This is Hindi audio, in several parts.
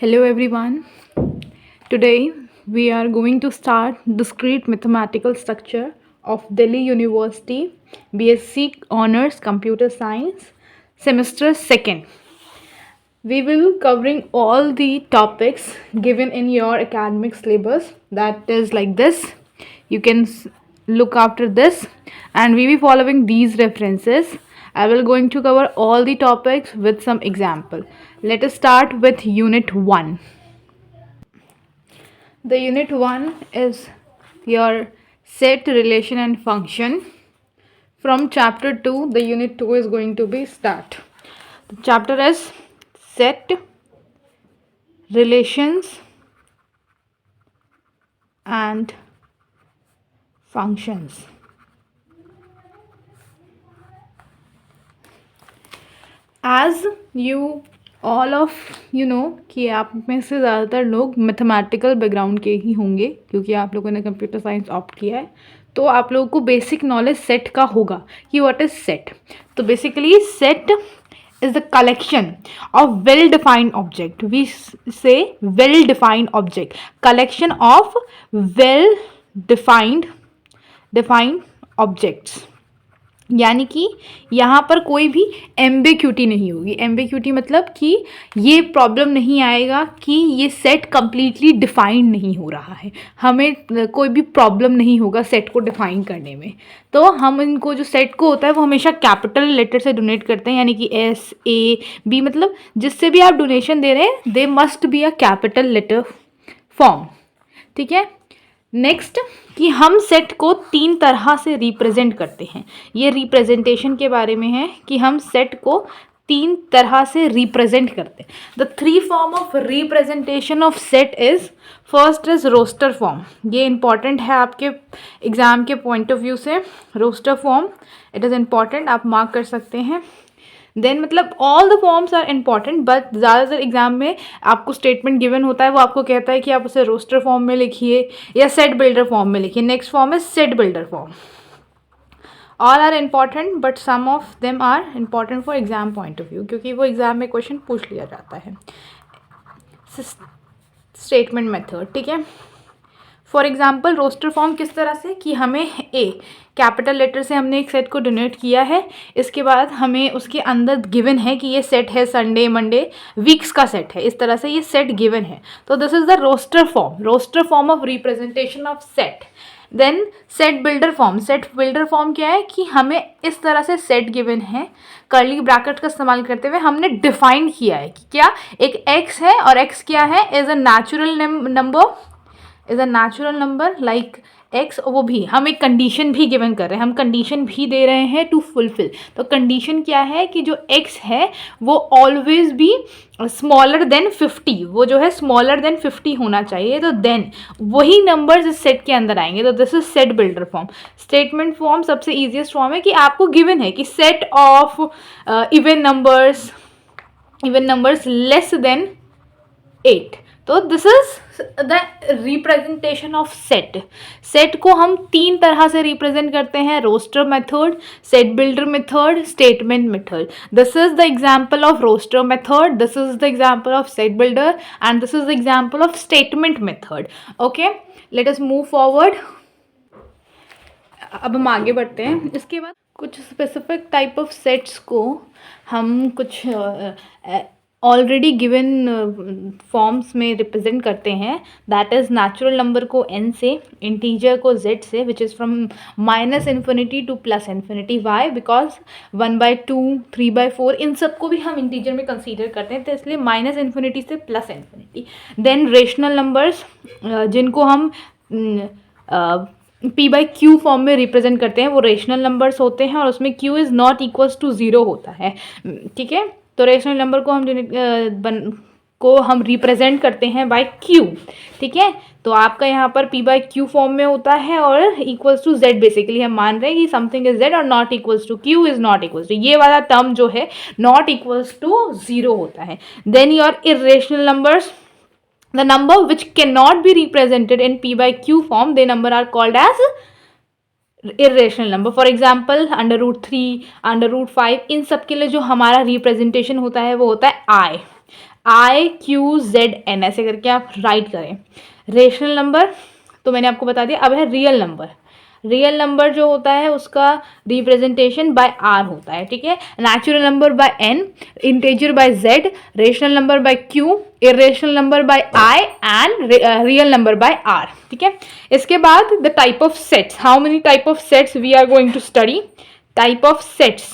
Hello everyone. Today we are going to start discrete mathematical structure of Delhi University BSc Honors Computer Science semester 2nd. We will be covering all the topics given in your academic syllabus, that is like this. You can look after this and we will be following these references. I will going to cover all the topics with some example. Let us start with unit 1. The unit 1 is your set, relation and function. From chapter 2, the unit 2 is going to be start. The chapter is set, relations and functions. As you all of you know कि आप में से ज़्यादातर लोग मैथमेटिकल बैकग्राउंड के ही होंगे क्योंकि आप लोगों ने कंप्यूटर साइंस ऑप्ट किया है, तो आप लोगों को बेसिक नॉलेज सेट का होगा कि व्हाट इज सेट. तो basically set is the collection of well defined object. We say well defined object, collection of well defined objects. यानी कि यहाँ पर कोई भी एम्बिग्यूटी नहीं होगी. एम्बिग्यूटी मतलब कि ये प्रॉब्लम नहीं आएगा कि ये सेट कम्प्लीटली डिफाइंड नहीं हो रहा है. हमें कोई भी प्रॉब्लम नहीं होगा सेट को डिफाइन करने में. तो हम इनको जो सेट को होता है वो हमेशा कैपिटल लेटर से डोनेट करते हैं, यानी कि SAB, मतलब जिससे भी आप डोनेशन दे रहे हैं they must be a capital letter form. ठीक है. नेक्स्ट कि हम सेट को 3 तरह से रिप्रेजेंट करते हैं. ये रिप्रेजेंटेशन के बारे में है कि हम सेट को 3 तरह से रिप्रेजेंट करते हैं. The 3 form of representation of set is, first is roster form. ये इंपॉर्टेंट है आपके एग्जाम के पॉइंट ऑफ व्यू से. Roster form it is important, आप मार्क कर सकते हैं. देन मतलब all the forms are important, but ज़्यादातर एग्जाम में आपको स्टेटमेंट गिवन होता है, वो आपको कहता है कि आप उसे रोस्टर फॉर्म में लिखिए या सेट बिल्डर फॉर्म में लिखिए. Next form is set builder form. All are important but some of them are important for exam point of view, क्योंकि वो एग्जाम में क्वेश्चन पूछ लिया जाता है. Statement method. ठीक है. फॉर एग्जाम्पल रोस्टर फॉर्म किस तरह से कि हमें कैपिटल लेटर से हमने एक सेट को डोनेट किया है, इसके बाद हमें उसके अंदर गिवन है कि ये सेट है संडे मंडे वीक्स का सेट है, इस तरह से ये सेट गिवन है. तो this is the roster form of representation of set. Then set builder form. Set builder form क्या है कि हमें इस तरह से सेट गिवन है, कर्ली ब्रैकेट का इस्तेमाल करते हुए हमने डिफाइन किया है कि क्या एक x है और x क्या है, is a natural number like x. वो भी हम एक कंडीशन भी गिवन कर रहे हैं, हम कंडीशन भी दे रहे हैं टू फुलफिल. तो कंडीशन क्या है कि जो x है वो ऑलवेज भी स्मॉलर देन 50, वो जो है स्मॉलर देन 50 होना चाहिए. तो देन वही नंबर्स इस सेट के अंदर आएंगे. तो this is set builder form. Statement form सबसे ईजिएस्ट फॉर्म है कि आपको गिवन है कि set of even numbers less than 8. तो this is the representation of set. Set को हम 3 तरह से रिप्रेजेंट करते हैं, roster method, set builder method, statement method. This is the example of roster method, this is the example of set builder and this is the example of statement method. Okay, let us move forward. अब हम आगे बढ़ते हैं. इसके बाद कुछ स्पेसिफिक टाइप ऑफ सेट्स को हम कुछ ऑलरेडी गिवन फॉर्म्स में रिप्रेजेंट करते हैं. दैट इज़ नेचुरल नंबर को n से, इंटीजर को z से, which is from -∞ to +∞. Why? Because 1/2, 3/4 इन सब को भी हम इंटीजर में कंसीडर करते हैं, तो इसलिए -∞ से +∞. देन रेशनल नंबर्स जिनको हम p/q फॉर्म में रिप्रेजेंट करते हैं, वो रेशनल नंबर्स होते हैं और उसमें q is not equals to 0 होता है. ठीक है. तो रेशनल नंबर को हम रिप्रेजेंट करते हैं बाय q. ठीक है. तो आपका यहाँ पर p/q फॉर्म में होता है और इक्वल्स टू z. बेसिकली हम मान रहे हैं कि समथिंग इज z और not equals to q is not equals to, ये वाला टर्म जो है नॉट इक्वल्स टू 0 होता है. Then your irrational numbers, the number which cannot be represented in p/q form, they number are called as irrational number. For example √3, √5 इन सब के लिए जो हमारा रिप्रेजेंटेशन होता है वो होता है i. IQZN ऐसे करके आप राइट करें। रेशनल नंबर तो मैंने आपको बता दिया। अब है रियल नंबर। रियल नंबर जो होता है उसका रिप्रेजेंटेशन बाय आर होता है, ठीक है। Natural number by N, integer by Z, rational number by Q, irrational number by I and real number by R, ठीक है। इसके बाद the type of sets, how many type of sets we are going to study. Type of sets,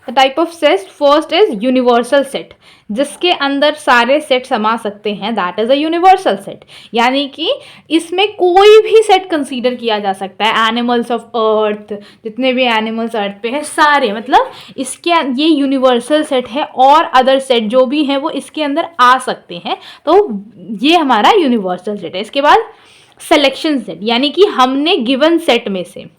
the type of set first is universal set, जिसके अंदर सारे सेट समा सकते हैं, that is a universal set. यानी कि इसमें कोई भी सेट कंसीडर किया जा सकता है। एनिमल्स ऑफ अर्थ, जितने भी एनिमल्स अर्थ पे है सारे, मतलब इसके ये यूनिवर्सल सेट है और अदर सेट जो भी हैं वो इसके अंदर आ सकते हैं, तो ये हमारा यूनिवर्सल सेट है। इसके बाद सिलेक्शन सेट, यानी कि हमने गिवन सेट में से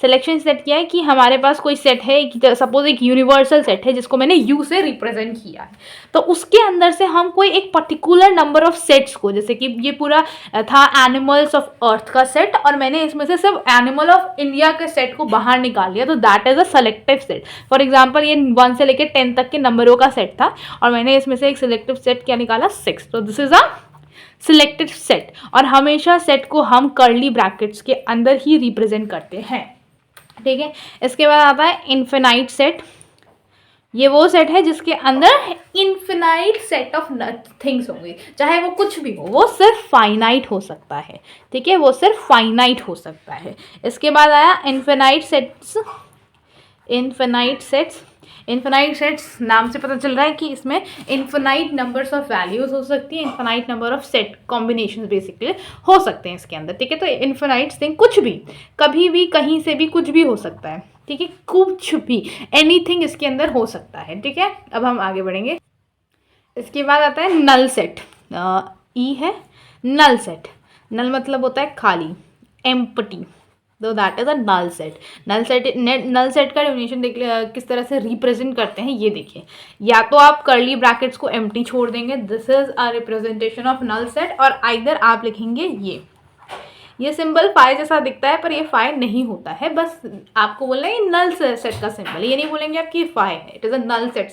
सिलेक्शन सेट किया है कि हमारे पास कोई सेट है, सपोज एक यूनिवर्सल सेट है जिसको मैंने यू से रिप्रेजेंट किया है, तो उसके अंदर से हम कोई एक पर्टिकुलर नंबर ऑफ सेट्स को, जैसे कि ये पूरा था एनिमल्स ऑफ अर्थ का सेट और मैंने इसमें से सिर्फ एनिमल ऑफ इंडिया के सेट को बाहर निकाल लिया, तो that is a selective set. For example ये 1 से लेकर 10 तक के नंबरों का सेट था और मैंने इसमें से एक सिलेक्टिव सेट क्या निकाला, 6, तो this is a selective set. और हमेशा सेट को हम कर्ली ब्रैकेट्स के अंदर ही रिप्रेजेंट करते हैं, ठीक है। इसके बाद आता है इन्फिनाइट सेट। ये वो सेट है जिसके अंदर इन्फिनाइट सेट ऑफ थिंग्स होंगे, चाहे वो कुछ भी हो, वो सिर्फ फाइनाइट हो सकता है, ठीक है, वो सिर्फ फाइनाइट हो सकता है। इसके बाद आया infinite sets. Infinite sets, infinite sets नाम से पता चल रहा है कि इसमें इन्फिनाइट नंबर्स ऑफ वैल्यूज हो सकती है, infinite number of set combination basically हो सकते हैं इसके अंदर, ठीक है। तो इन्फिनाइट थिंग कुछ भी, कभी भी, कहीं से भी कुछ भी हो सकता है, ठीक है, कुछ भी, एनीथिंग इसके अंदर हो सकता है, ठीक है। अब हम आगे बढ़ेंगे। इसके बाद आता है नल सेट। ई है नल सेट। नल मतलब होता है खाली, एम्प्टी, तो that is a null set. Null set का डेफिनेशन देख किस तरह से रिप्रेजेंट करते हैं ये देखिए। या तो आप कर्ली ब्रैकेट्स को एम्प्टी छोड़ देंगे, this is a representation of null set, और आइदर आप लिखेंगे ये सिंबल फाई जैसा दिखता है पर ये फाई नहीं होता है, बस आपको बोलना है ये नल सेट का सिंबल, ये नहीं बोलेंगे आप कि फाई है, it is a null set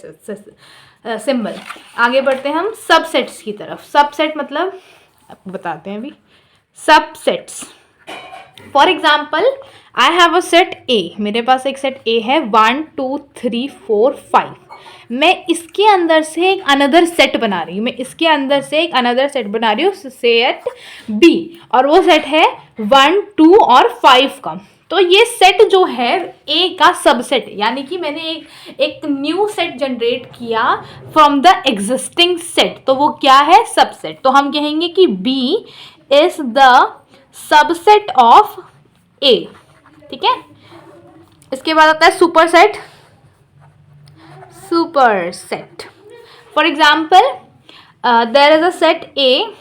symbol. आगे बढ़ते हैं हम सबसेट्स की तरफ। सबसेट मतलब आपको बताते हैं अभी। Subsets, for example I have a set ए, मेरे पास एक सेट ए है 1 2 3 4 5, मैं इसके अंदर से एक अनदर सेट बना रही हूँ, मैं इसके अंदर से एक अनदर सेट बना रही हूँ सेट बी, और वो सेट है 1 2 और 5 का। तो ये सेट जो है ए का सबसेट, यानी कि मैंने एक न्यू सेट जनरेट किया फ्रॉम द एग्जिस्टिंग सेट, तो वो क्या है, सबसेट। तो हम कहेंगे कि B is the subset of A, ठीक है। इसके बाद आता है superset. Superset, for example there is a set A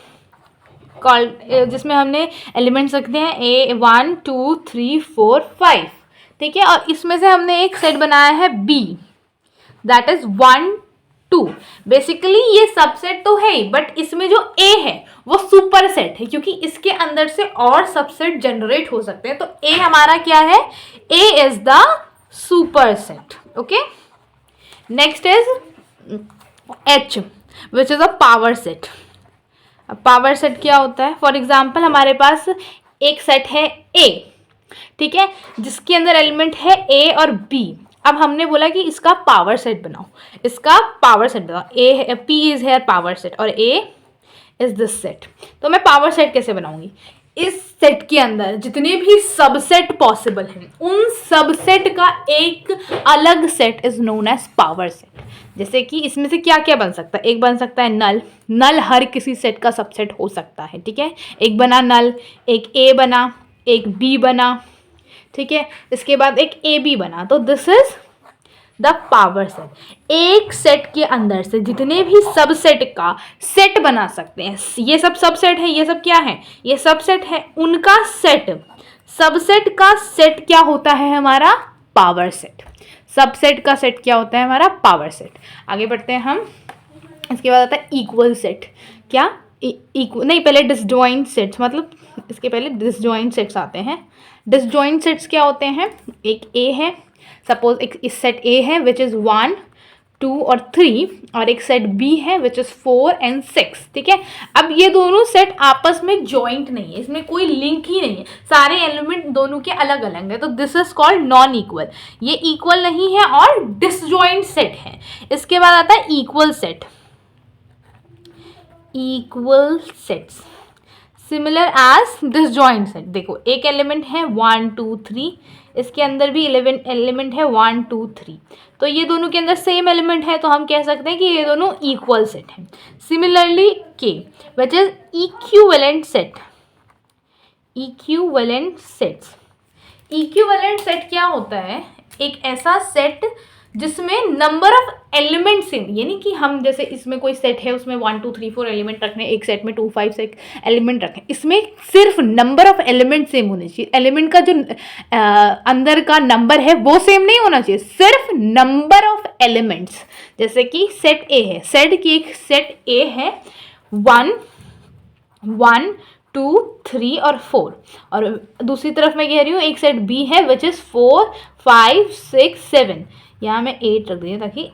called, जिसमें हमने एलिमेंट्स रखते हैं ए 1 2 3 4 5, ठीक है, और इसमें से हमने एक सेट बनाया है बी, दैट इज 1 2। बेसिकली ये सबसेट तो है ही, बट इसमें जो ए है वो सुपर सेट है, क्योंकि इसके अंदर से और सबसेट जनरेट हो सकते हैं, तो ए हमारा क्या है, A is the superset, okay. Next is H which is a power set. Power set क्या होता है, फॉर एग्जाम्पल हमारे पास एक सेट है ए, ठीक है, जिसके अंदर एलिमेंट है ए और बी। अब हमने बोला कि इसका पावर सेट बनाओ, इसका पावर सेट बनाओ, A P is here power set और ए इज दिस सेट। तो मैं पावर सेट कैसे बनाऊंगी, इस सेट के अंदर जितने भी सबसेट पॉसिबल हैं उन सबसेट का एक अलग set is known as power set. जैसे कि इसमें से क्या क्या बन सकता है, एक बन सकता है नल, नल हर किसी सेट का सबसेट हो सकता है, ठीक है, एक बना नल, एक ए बना, एक बी बना, ठीक है, इसके बाद एक ए बी बना, तो this is the power set. एक सेट के अंदर से जितने भी सबसेट का सेट बना सकते हैं, ये सब सबसेट है, ये सब क्या है, ये सबसेट है, उनका सेट, सबसेट का सेट क्या होता है हमारा, पावर सेट। सबसेट का सेट क्या होता है हमारा, पावर सेट। आगे बढ़ते हैं हम। इसके बाद आता है इक्वल सेट। क्या, नहीं, पहले डिसजॉइंट सेट्स, मतलब इसके पहले डिसजॉइंट सेट्स आते हैं। डिसजॉइंट सेट्स क्या होते हैं, एक ए है, सपोज एक इस सेट ए है विच इज़ 1 2 और 3, और एक सेट बी है विच इज 4 एंड 6, ठीक है। अब ये दोनों सेट आपस में जॉइंट नहीं है, इसमें कोई लिंक ही नहीं है, सारे एलिमेंट दोनों के अलग अलग है, तो this is called non equal. ये इक्वल नहीं है और डिसजॉइंट सेट है। इसके बाद आता है equal set. Equal sets similar as disjoint set. देखो एक एलिमेंट है 1 2 3, इसके अंदर भी 11 एलिमेंट है 1 2 3, तो ये दोनों के अंदर सेम एलिमेंट है, तो हम कह सकते हैं कि ये दोनों इक्वल सेट हैं। सिमिलरली के which is equivalent set. Equivalent sets, equivalent set क्या होता है? एक ऐसा सेट जिसमें नंबर ऑफ एलिमेंट सेम, यानी कि हम जैसे इसमें कोई सेट है उसमें 1 2 3 4 एलिमेंट रखने, एक सेट में 2 5 6 एलिमेंट रखें, इसमें सिर्फ नंबर ऑफ एलिमेंट सेम होने चाहिए। एलिमेंट का जो अंदर का नंबर है वो सेम नहीं होना चाहिए, सिर्फ नंबर ऑफ एलिमेंट्स। जैसे कि सेट ए है, सेट की एक सेट ए है 1 1 2 3 और 4, और दूसरी तरफ मैं कह रही हूँ एक सेट बी है विच इज़ 4 5 6 7, यहाँ मैं 8 रख दी है ताकि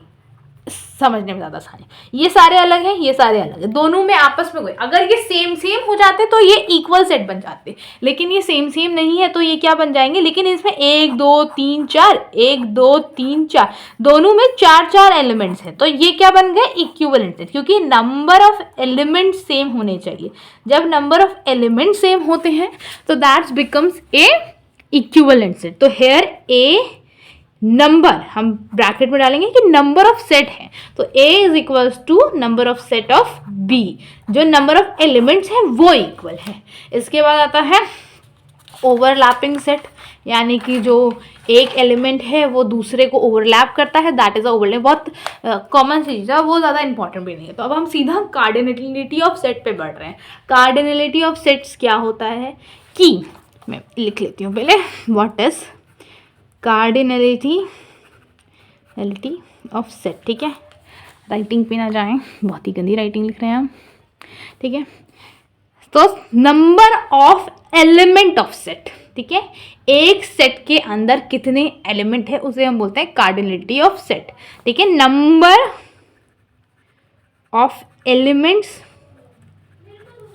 समझने में ज़्यादा आसानी। ये सारे अलग हैं, ये सारे अलग हैं, दोनों में आपस में कोई, अगर ये सेम सेम हो जाते तो ये इक्वल सेट बन जाते, लेकिन ये सेम सेम नहीं है तो ये क्या बन जाएंगे? लेकिन इसमें 1 2 3 4 1 2 3 4 दोनों में 4 4 एलिमेंट्स हैं, तो ये क्या बन गए? इक्विवेलेंट सेट, क्योंकि नंबर ऑफ एलिमेंट सेम होने चाहिए। जब नंबर ऑफ एलिमेंट सेम होते हैं तो that's becomes a equivalent set. तो हेयर ए नंबर हम ब्रैकेट में डालेंगे कि नंबर ऑफ सेट है, तो A is equals to number of set of B, जो नंबर ऑफ एलिमेंट्स हैं वो इक्वल है। इसके बाद आता है ओवरलैपिंग सेट, यानी कि जो एक एलिमेंट है वो दूसरे को ओवरलैप करता है, दैट इज अ ओवरलैप। बहुत कॉमन चीज़ है, वो ज़्यादा इंपॉर्टेंट भी नहीं है। तो अब हम सीधा कार्डिनलिटी ऑफ सेट पे बढ़ रहे हैं। कार्डिनलिटी ऑफ सेट्स क्या होता है कि, मैं लिख लेती हूँ पहले, what is cardinality of set, ठीक है। राइटिंग पे ना जाएं, बहुत ही गंदी राइटिंग लिख रहे हैं हम, ठीक है। तो number of element of set, ठीक है, एक सेट के अंदर कितने एलिमेंट है उसे हम बोलते हैं कार्डिनलिटी ऑफ सेट, ठीक है। Number of elements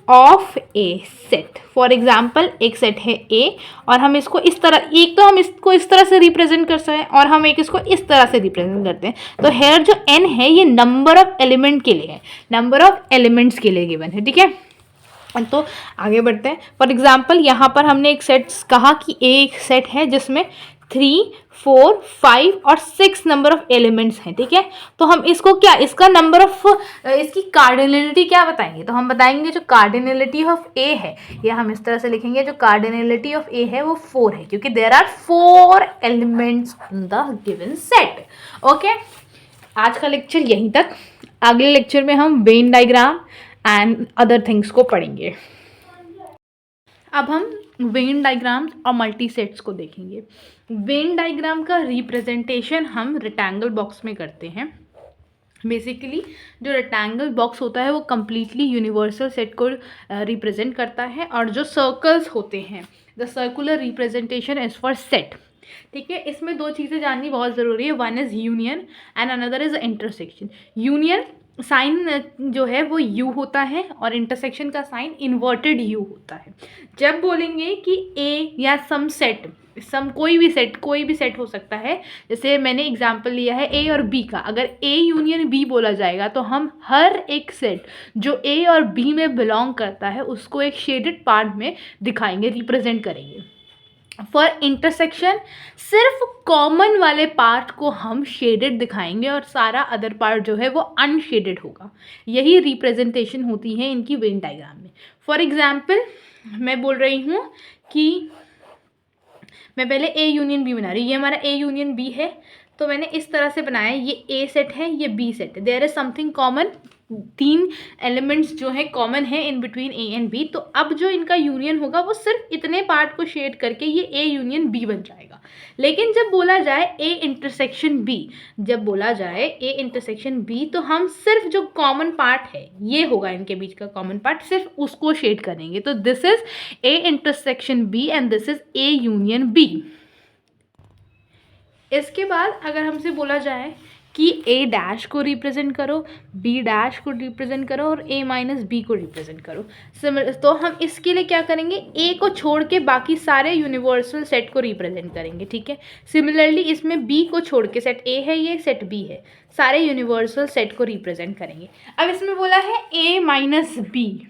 of A set. For example एक सेट है ए और हम इसको इस तरह, एक तो हम इसको इस तरह से रिप्रेजेंट कर सकते हैं और हम एक इसको इस तरह से रिप्रेजेंट करते हैं। तो हेयर जो एन है ये नंबर ऑफ एलिमेंट के लिए है, नंबर ऑफ एलिमेंट्स के लिए गिवन है, ठीक है। तो आगे बढ़ते हैं। फॉर एग्जाम्पल यहाँ पर हमने एक सेट कहा कि एक सेट है जिसमें 3 4 5 और 6 नंबर ऑफ एलिमेंट्स हैं, ठीक है। तो हम इसको क्या, इसका नंबर ऑफ, इसकी कार्डिनलिटी क्या बताएंगे? तो हम बताएंगे जो कार्डिनलिटी ऑफ ए है, या हम इस तरह से लिखेंगे जो कार्डिनलिटी ऑफ ए है वो 4 है, क्योंकि there are 4 elements in the given set. Okay, आज का लेक्चर यहीं तक। अगले लेक्चर में हम Venn diagram and other things को पढ़ेंगे। अब हम वेन डायग्राम्स और मल्टी सेट्स को देखेंगे। वेन डायग्राम का रिप्रेजेंटेशन हम रेक्टेंगल बॉक्स में करते हैं। बेसिकली जो रेक्टेंगल बॉक्स होता है वो कम्प्लीटली यूनिवर्सल सेट को रिप्रेजेंट करता है, और जो सर्कल्स होते हैं, the circular representation is for set, ठीक है। इसमें दो चीज़ें जाननी बहुत ज़रूरी है, one is union and another is intersection. Union sign जो है वो यू होता है और इंटरसेक्शन का साइन इन्वर्टेड यू होता है। जब बोलेंगे कि ए या सम सेट, कोई भी सेट हो सकता है, जैसे मैंने एग्जांपल लिया है ए और बी का, अगर ए यूनियन बी बोला जाएगा तो हम हर एक सेट जो ए और बी में बिलोंग करता है उसको एक शेडेड पार्ट में दिखाएंगे, रिप्रेजेंट करेंगे। फॉर इंटरसेक्शन सिर्फ कॉमन वाले पार्ट को हम शेडेड दिखाएंगे और सारा अदर पार्ट जो है वो अनशेडेड होगा। यही रिप्रेजेंटेशन होती है इनकी वेन डायग्राम में। फॉर एग्जाम्पल मैं बोल रही हूँ कि मैं पहले ए यूनियन बी बना रही हूँ, ये हमारा ए यूनियन बी है, तो मैंने इस तरह से बनाया, ये ए सेट है, ये बी सेट है, there is something common, 3 elements जो है कॉमन है in between A and B. तो अब जो इनका यूनियन होगा वो सिर्फ इतने पार्ट को शेड करके ये ए यूनियन बी बन जाएगा। लेकिन जब बोला जाए ए इंटरसेक्शन बी, तो हम सिर्फ जो कॉमन पार्ट है ये होगा इनके बीच का कॉमन पार्ट, सिर्फ उसको शेड करेंगे। तो this is A intersection B and this is A union B. इसके बाद अगर हमसे बोला जाए कि ए डैश को रिप्रेजेंट करो, बी डैश को रिप्रेजेंट करो और ए माइनस बी को रिप्रेजेंट करो। तो हम इसके लिए क्या करेंगे, ए को छोड़ के बाकी सारे यूनिवर्सल सेट को रिप्रेजेंट करेंगे, ठीक है। सिमिलरली इसमें बी को छोड़ के, सेट ए है ये, सेट बी है, सारे यूनिवर्सल सेट को रिप्रेजेंट करेंगे। अब इसमें बोला है ए माइनस बी,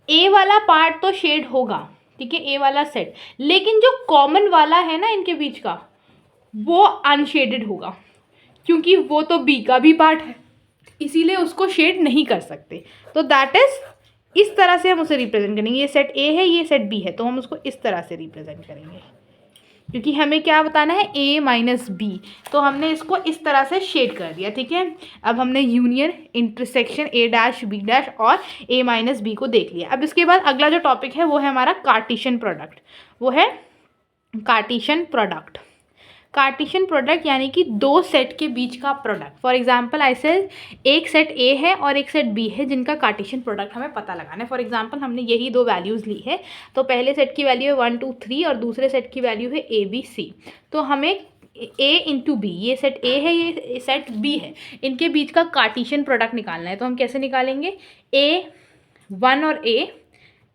ए वाला पार्ट तो शेड होगा, ठीक है, ए वाला सेट, लेकिन जो कॉमन वाला है ना इनके बीच का, वो अनशेडेड होगा, क्योंकि वो तो बी का भी पार्ट है, इसीलिए उसको शेड नहीं कर सकते। तो दैट इज, इस तरह से हम उसे रिप्रेजेंट करेंगे। ये सेट ए है, ये सेट बी है, तो हम उसको इस तरह से रिप्रेजेंट करेंगे, क्योंकि हमें क्या बताना है, ए माइनस बी, तो हमने इसको इस तरह से शेड कर दिया, ठीक है। अब हमने union, intersection A dash B dash और ए माइनस बी को देख लिया। अब इसके बाद अगला जो टॉपिक है वो है हमारा कार्टेशियन प्रोडक्ट, वो है कार्टेशियन प्रोडक्ट। कार्टेशियन प्रोडक्ट यानी कि दो सेट के बीच का प्रोडक्ट। फॉर एग्जांपल ऐसे एक सेट ए है और एक सेट बी है जिनका कार्टेशियन प्रोडक्ट हमें पता लगाना है। फॉर एग्जांपल हमने यही दो वैल्यूज़ ली है, तो पहले सेट की वैल्यू है 1 2 3 और दूसरे सेट की वैल्यू है ए बी सी। तो हमें ए इंटू बी, ये सेट ए है, ये सेट बी है, इनके बीच का कार्टेशियन प्रोडक्ट निकालना है। तो हम कैसे निकालेंगे, ए 1 और ए,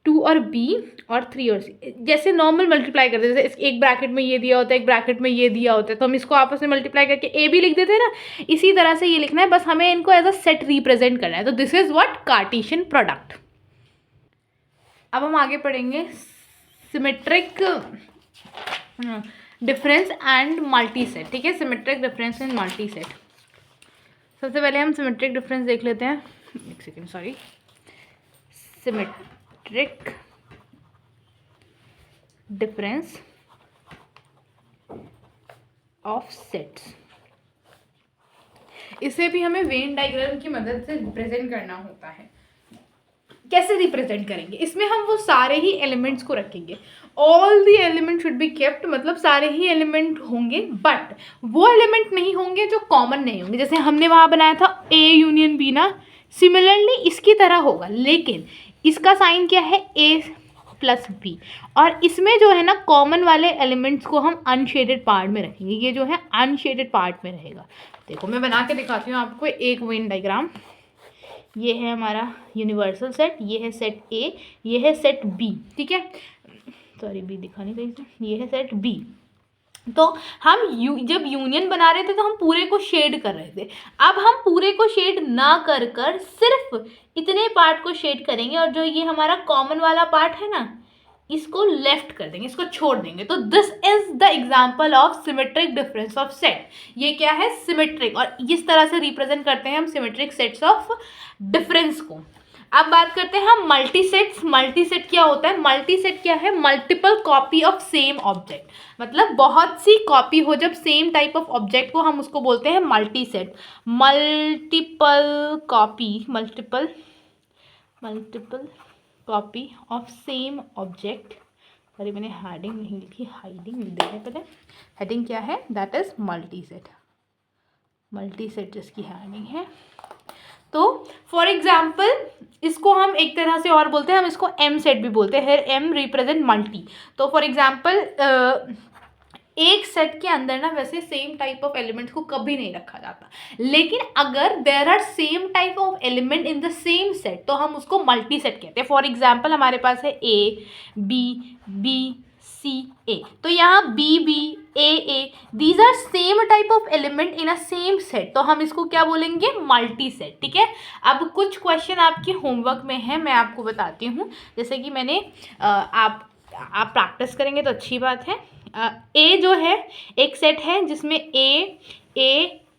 2 और बी और 3 और सी, जैसे नॉर्मल मल्टीप्लाई करते हैं, जैसे एक ब्रैकेट में ये दिया होता है, एक ब्रैकेट में ये दिया होता है, तो हम इसको आपस में मल्टीप्लाई करके ए बी लिख देते हैं ना, इसी तरह से ये लिखना है, बस हमें इनको एज अ सेट रिप्रेजेंट करना है। तो this is what, Cartesian product. अब हम आगे पढ़ेंगे symmetric difference and multi set, ठीक है, symmetric difference and multi set. सबसे पहले हम सिमेट्रिक डिफरेंस देख लेते हैं, एक second, sorry, symmetric difference of sets. इसे भी हमें वेन डायग्राम की मदद से रिप्रेजेंट करना होता है। कैसे रिप्रेजेंट करेंगे, इसमें हम वो सारे ही एलिमेंट्स को रखेंगे, all the element should be kept, मतलब सारे ही एलिमेंट होंगे, बट वो एलिमेंट नहीं होंगे जो कॉमन नहीं होंगे। जैसे हमने वहाँ बनाया था ए यूनियन बी ना, सिमिलरली इसकी तरह होगा, लेकिन इसका साइन क्या है, ए प्लस बी, और इसमें जो है ना कॉमन वाले एलिमेंट्स को हम अनशेडेड पार्ट में रखेंगे, ये जो है अनशेडेड पार्ट में रहेगा। देखो मैं बना के दिखाती हूँ आपको एक वेन डायग्राम। ये है हमारा यूनिवर्सल सेट, ये है सेट ए, ये है सेट बी, ठीक है, सॉरी बी दिखा नहीं रही, ये है सेट बी। तो हम जब यूनियन बना रहे थे तो हम पूरे को शेड कर रहे थे, अब हम पूरे को शेड ना कर कर सिर्फ इतने पार्ट को शेड करेंगे, और जो ये हमारा कॉमन वाला पार्ट है ना, इसको लेफ्ट कर देंगे, इसको छोड़ देंगे। तो this is the example of symmetric difference of set. ये क्या है, सिमेट्रिक, और इस तरह से रिप्रेजेंट करते हैं हम सिमेट्रिक सेट्स ऑफ डिफरेंस को। अब बात करते हैं हम मल्टी सेट्स। मल्टी सेट क्या होता है, मल्टी सेट क्या है, multiple copy of same object, मतलब बहुत सी कॉपी हो जब सेम टाइप ऑफ ऑब्जेक्ट को, हम उसको बोलते हैं multi set. Multiple copy, multiple copy of same object, sorry मैंने हेडिंग नहीं लिखी, हाइडिंग लिख देते हैं, पहले हेडिंग क्या है, that is multi set. Multi set जिसकी हेडिंग है। तो फॉर एग्जाम्पल इसको हम एक तरह से और बोलते हैं, हम इसको एम सेट भी बोलते हैं, एम रिप्रेजेंट मल्टी। तो फॉर एग्जाम्पल एक सेट के अंदर ना वैसे सेम टाइप ऑफ एलिमेंट्स को कभी नहीं रखा जाता, लेकिन अगर there are same type of element in the same set तो हम उसको मल्टी सेट कहते हैं। फॉर एग्जाम्पल हमारे पास है ए बी, बी सी ए, तो यहाँ B B A A, these are same type of element in a same set, तो हम इसको क्या बोलेंगे, मल्टी सेट, ठीक है। अब कुछ क्वेश्चन आपके होमवर्क में है, मैं आपको बताती हूँ, जैसे कि मैंने आप प्रैक्टिस करेंगे तो अच्छी बात है। ए जो है एक सेट है जिसमें A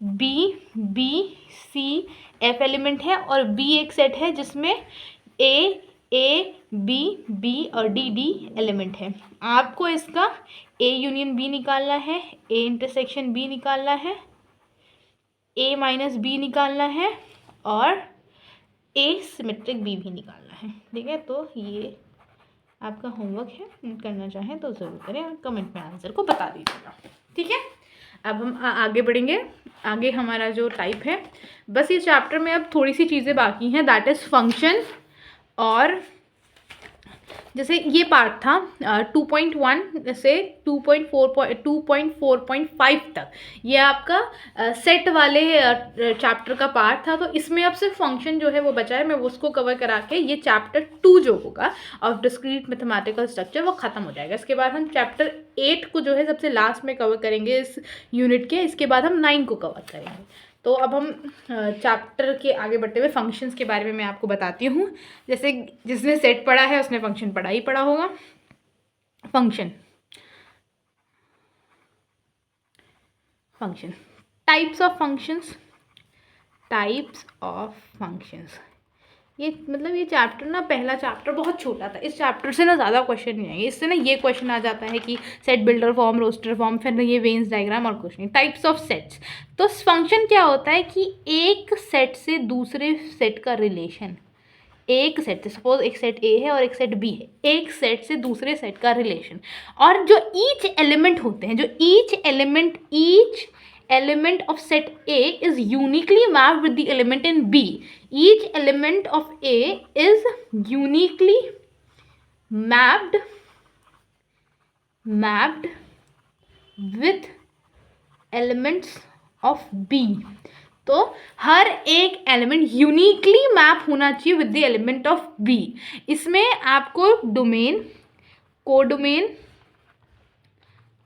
B B C F element है, और बी एक सेट है जिसमें ए बी बी और डी डी एलिमेंट है। आपको इसका ए यूनियन बी निकालना है, ए इंटरसेक्शन बी निकालना है, ए माइनस बी निकालना है, और ए सिमेट्रिक बी भी निकालना है, ठीक है। तो ये आपका होमवर्क है, करना चाहें तो ज़रूर करें और कमेंट में आंसर को बता दीजिएगा, ठीक है। अब हम आगे बढ़ेंगे। आगे हमारा जो टाइप है, बस इस चैप्टर में अब थोड़ी सी चीज़ें बाकी हैं, दैट इज़ फंक्शन और जैसे ये पार्ट था 2.1 से 2.4.5 तक, ये आपका सेट वाले चैप्टर का पार्ट था। तो इसमें अब सिर्फ फंक्शन जो है वो बचा है, मैं उसको कवर करा के ये चैप्टर 2 जो होगा ऑफ डिस्क्रीट मैथमेटिकल स्ट्रक्चर वो ख़त्म हो जाएगा। इसके बाद हम चैप्टर 8 को जो है सबसे लास्ट में कवर करेंगे इस यूनिट के। इसके बाद हम 9 को कवर करेंगे। तो अब हम चैप्टर के आगे बढ़ते हुए फंक्शंस के बारे में मैं आपको बताती हूँ। जैसे जिसने सेट पढ़ा है उसने फंक्शन पढ़ा ही पढ़ा होगा। फंक्शन टाइप्स ऑफ फंक्शंस, ये मतलब ये चैप्टर ना, पहला चैप्टर बहुत छोटा था। इस चैप्टर से ना ज़्यादा क्वेश्चन नहीं आएंगे। इससे ना ये क्वेश्चन आ जाता है कि set builder form, roster form, फिर ये वेन्स डायग्राम और कुछ नहीं। टाइप्स ऑफ सेट्स, तो फंक्शन क्या होता है कि एक सेट से दूसरे सेट का रिलेशन, एक सेट से, सपोज एक सेट ए है और एक सेट बी है, एक सेट से दूसरे सेट का रिलेशन, और जो ईच एलिमेंट होते हैं, जो each element of set A is uniquely mapped with the element in B. Each element of A is uniquely mapped with elements of B. तो हर एक एलिमेंट यूनिकली मैप होना चाहिए with the element of B. इसमें आपको डोमेन,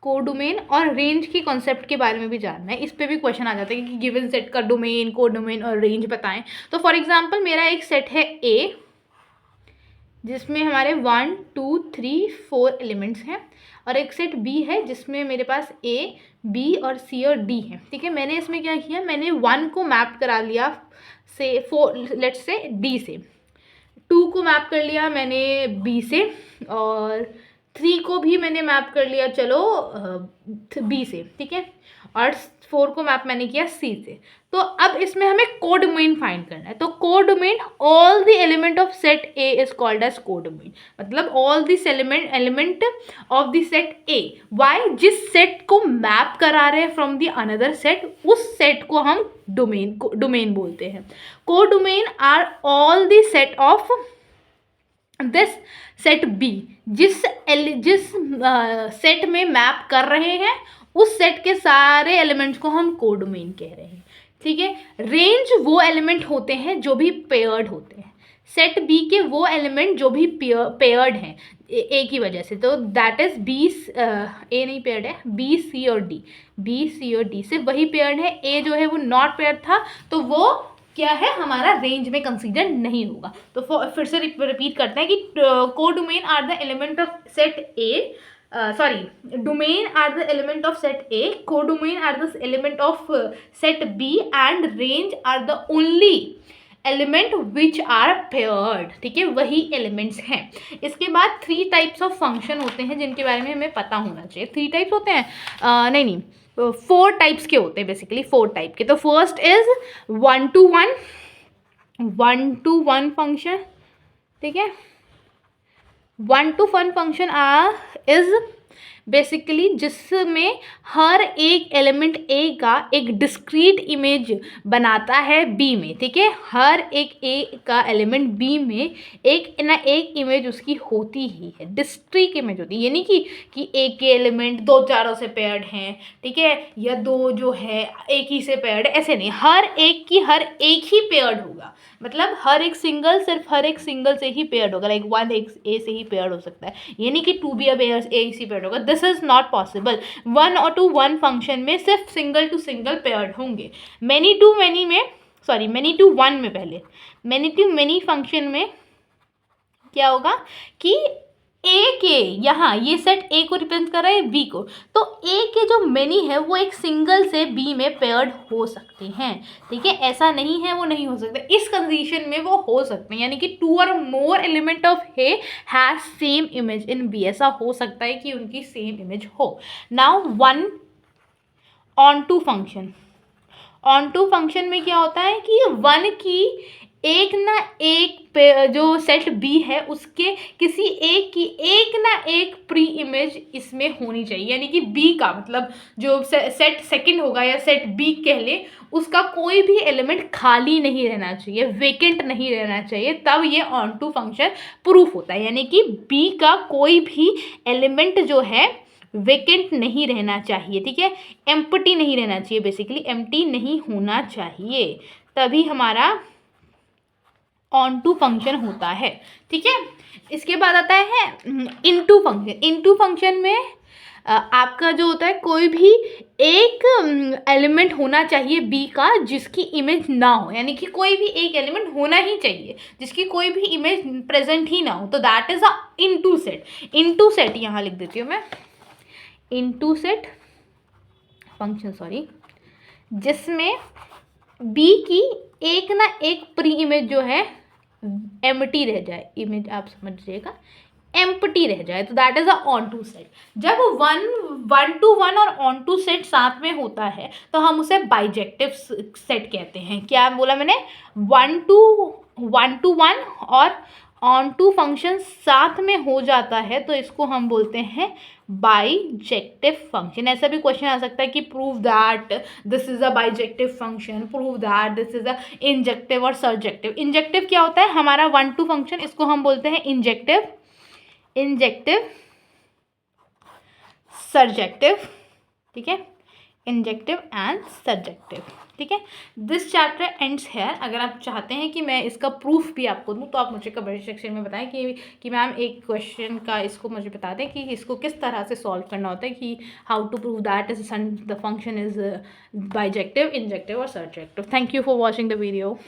कोडोमेन और रेंज के कॉन्सेप्ट के बारे में भी जानना है। इस पे भी क्वेश्चन आ जाता है कि गिवन सेट का डोमेन, कोडोमेन और रेंज बताएं। तो फॉर एग्जांपल मेरा एक सेट है ए जिसमें हमारे 1 2 3 4 एलिमेंट्स हैं, और एक सेट बी है जिसमें मेरे पास ए, बी और सी और डी है। ठीक है, मैंने इसमें क्या किया, मैंने 1 को मैप करा लिया से 4 लेट्स से डी से, 2 को मैप कर लिया मैंने बी से, और 3 को भी मैंने मैप कर लिया चलो बी से। ठीक है, और 4 को मैप मैंने किया सी से। तो अब इसमें हमें कोडोमेन फाइंड करना है। तो codomain, all the element of set A is called as codomain, मतलब all this element of the set A. Y, जिस सेट को मैप करा रहे हैं फ्रॉम द अनदर सेट, उस सेट को हम डोमेन बोलते हैं। Codomain are all the set of this set B, जिस सेट में मैप कर रहे हैं उस सेट के सारे एलिमेंट्स को हम कोडोमेन कह रहे हैं। ठीक है, रेंज वो एलिमेंट होते हैं जो भी पेयर्ड होते हैं, सेट बी के वो एलिमेंट जो भी पेयर्ड हैं ए की वजह से। तो दैट इज बी, ए नहीं पेयर्ड है, बी सी और डी, बी सी और डी से वही पेयर्ड है। ए जो है वो नॉट पेयर्ड था, तो वो क्या है, हमारा रेंज में कंसीडर नहीं होगा। तो फिर से रिपीट करते हैं कि codomain are the element of set A, domain are the element of set A, codomain are the element of set B, and range are the only element which are paired। ठीक है, वही elements हैं। इसके बाद 3 types of function होते हैं जिनके बारे में हमें पता होना चाहिए। 3 types होते हैं, नहीं 4 टाइप्स के होते हैं बेसिकली, 4 टाइप के। तो फर्स्ट इज 1 to 1 फंक्शन। ठीक है, 1 to 1 फंक्शन इज बेसिकली जिसमें हर एक एलिमेंट ए का एक डिस्क्रीट इमेज बनाता है बी में। ठीक है, हर एक ए का एलिमेंट बी में एक ना एक इमेज उसकी होती ही है, डिस्क्रीट इमेज होती है। ये नहीं कि एक के एलिमेंट 2 चारों से पेयर्ड हैं, ठीक है, या 2 जो है एक ही से पेयर्ड है, ऐसे नहीं, हर एक ही पेयर्ड होगा। मतलब हर एक सिंगल से ही पेयर्ड होगा। लाइक 1 एक ए से ही पेयर्ड हो सकता है, ये नहीं कि 2 भी अब ए से पेयर्ड होगा। This is not possible. 1 to 1 function में सिर्फ सिंगल टू सिंगल पेयर्ड होंगे। मैनी टू मैनी फंक्शन में क्या होगा कि ए के, यहाँ ये सेट ए को रिप्रेजेंट कर रहा है बी को, तो ए के जो मेनी है वो एक सिंगल से बी में पेयर्ड हो सकते हैं। ठीक है, ऐसा नहीं है वो नहीं हो सकता, इस कंडीशन में वो हो सकते हैं, यानी कि 2 or more element of A has same image in B. ऐसा हो सकता है कि उनकी सेम इमेज हो। Now 1 on 2 function, onto function में क्या होता है कि 1 की एक ना एक जो सेट बी है उसके किसी एक की एक ना एक प्री इमेज इसमें होनी चाहिए, यानी कि बी का मतलब जो सेट सेकंड होगा या सेट बी कह ले, उसका कोई भी एलिमेंट खाली नहीं रहना चाहिए, वेकेंट नहीं रहना चाहिए, तब ये ऑन टू फंक्शन प्रूफ होता है। यानी कि बी का कोई भी एलिमेंट जो है वेकेंट नहीं रहना चाहिए, ठीक है, एम्प्टी नहीं रहना चाहिए, बेसिकली एम्प्टी नहीं होना चाहिए, तभी हमारा ऑन टू फंक्शन होता है, ठीक है। इसके बाद आता है इनटू फंक्शन। इनटू फंक्शन में आपका जो होता है कोई भी एक एलिमेंट होना चाहिए बी का जिसकी इमेज ना हो, यानी कि कोई भी एक एलिमेंट होना ही चाहिए जिसकी कोई भी इमेज प्रेजेंट ही ना हो, तो that is a into set. Into set यहाँ लिख देती हूँ मैं, इनटू सेट फंक्शन, सॉरी, जिसमें बी की एक ना एक प्री इमेज जो है एम्प्टी रह जाए, इमेज आप समझिएगा एम्प्टी रह जाए, तो that is a onto set. जब वन टू वन और ऑन टू सेट साथ में होता है तो हम उसे बाइजेक्टिव सेट कहते हैं। क्या बोला मैंने? वन टू वन और ऑन टू फंक्शन साथ में हो जाता है तो इसको हम बोलते हैं बाइजेक्टिव फंक्शन। ऐसा भी क्वेश्चन आ सकता है कि prove that this is a bijective function, prove that this is a injective और सर्जेक्टिव। इंजेक्टिव क्या होता है? हमारा वन टू फंक्शन, इसको हम बोलते हैं इंजेक्टिव, सर्जेक्टिव, ठीक है, इंजेक्टिव एंड सर्जेक्टिव, ठीक है। This chapter ends here. अगर आप चाहते हैं कि मैं इसका प्रूफ भी आपको दूं तो आप मुझे कमेंट सेक्शन में बताएं कि मैम एक क्वेश्चन का इसको मुझे बता दें कि इसको किस तरह से सॉल्व करना होता है, कि how to prove that is the function is bijective, injective और surjective. Thank you for watching the video.